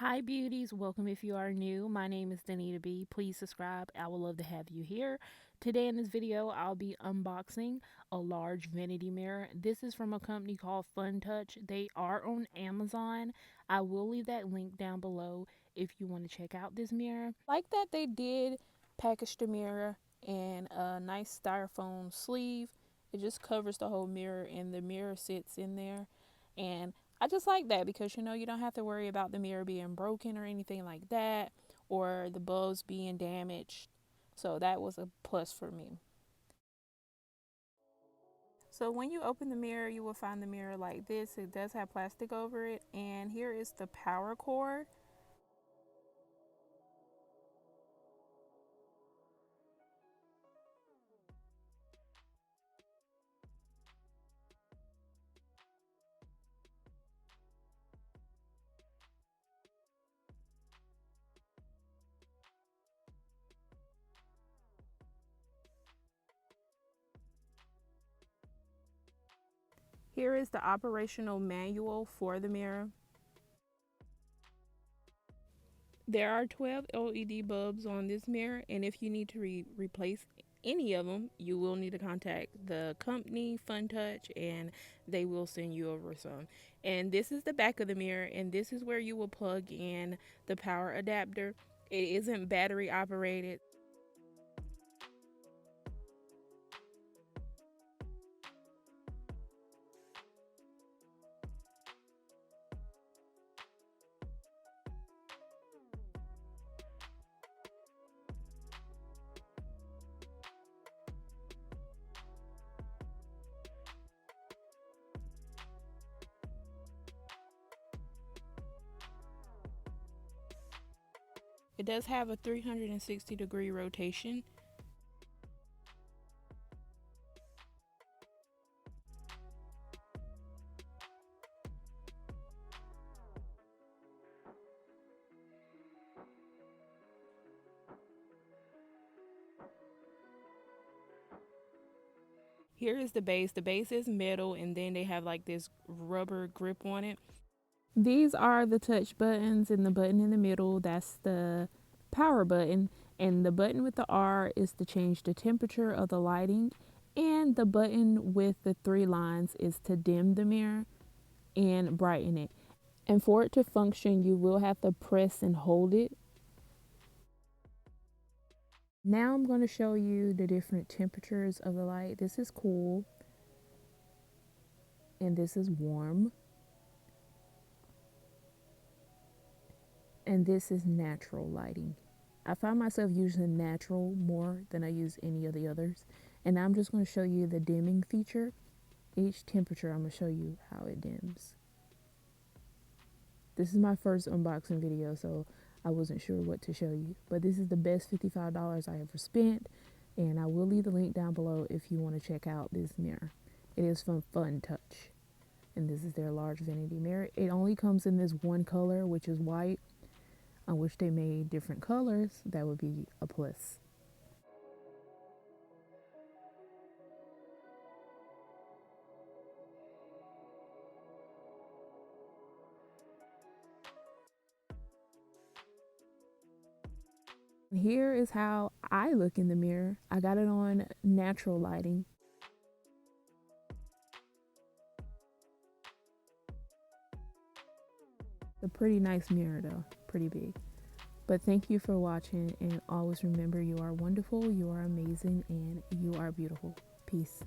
Hi beauties, welcome if you are new. My name is Vanity B. Please subscribe. I would love to have you here. Today in this video, I'll be unboxing a large vanity mirror. This is from a company called Funtouch. They are on Amazon. I will leave that link down below if you want to check out this mirror. Like that they did package the mirror in a nice styrofoam sleeve. It just covers the whole mirror and the mirror sits in there. And I just like that because you don't have to worry about the mirror being broken or anything like that, or the bulbs being damaged. So that was a plus for me. So when you open the mirror, you will find the mirror like this. It does have plastic over it, and here is the power cord. Here is the operational manual for the mirror. There are 12 LED bulbs on this mirror, and if you need to replace any of them, you will need to contact the company, Funtouch, and they will send you over some. And this is the back of the mirror, and this is where you will plug in the power adapter. It isn't battery operated. It does have a 360-degree rotation. Here is the base. The base is metal, and then they have like this rubber grip on it. These are the touch buttons, and the button in the middle, that's the power button, and the button with the R is to change the temperature of the lighting, and the button with the 3 lines is to dim the mirror and brighten it. And for it to function, you will have to press and hold it. Now I'm going to show you the different temperatures of the light. This is cool, and this is warm, and this is natural lighting. I find myself using natural more than I use any of the others. And now I'm just going to show you the dimming feature. Each temperature, I'm going to show you how it dims. This is my first unboxing video, so I wasn't sure what to show you. But this is the best $55 I ever spent. And I will leave the link down below if you want to check out this mirror. It is from Funtouch. And this is their large vanity mirror. It only comes in this one color, which is white. I wish they made different colors. That would be a plus. Here is how I look in the mirror. I got it on natural lighting. A pretty nice mirror though, pretty big. But thank you for watching, and always remember, you are wonderful, you are amazing, and you are beautiful. Peace.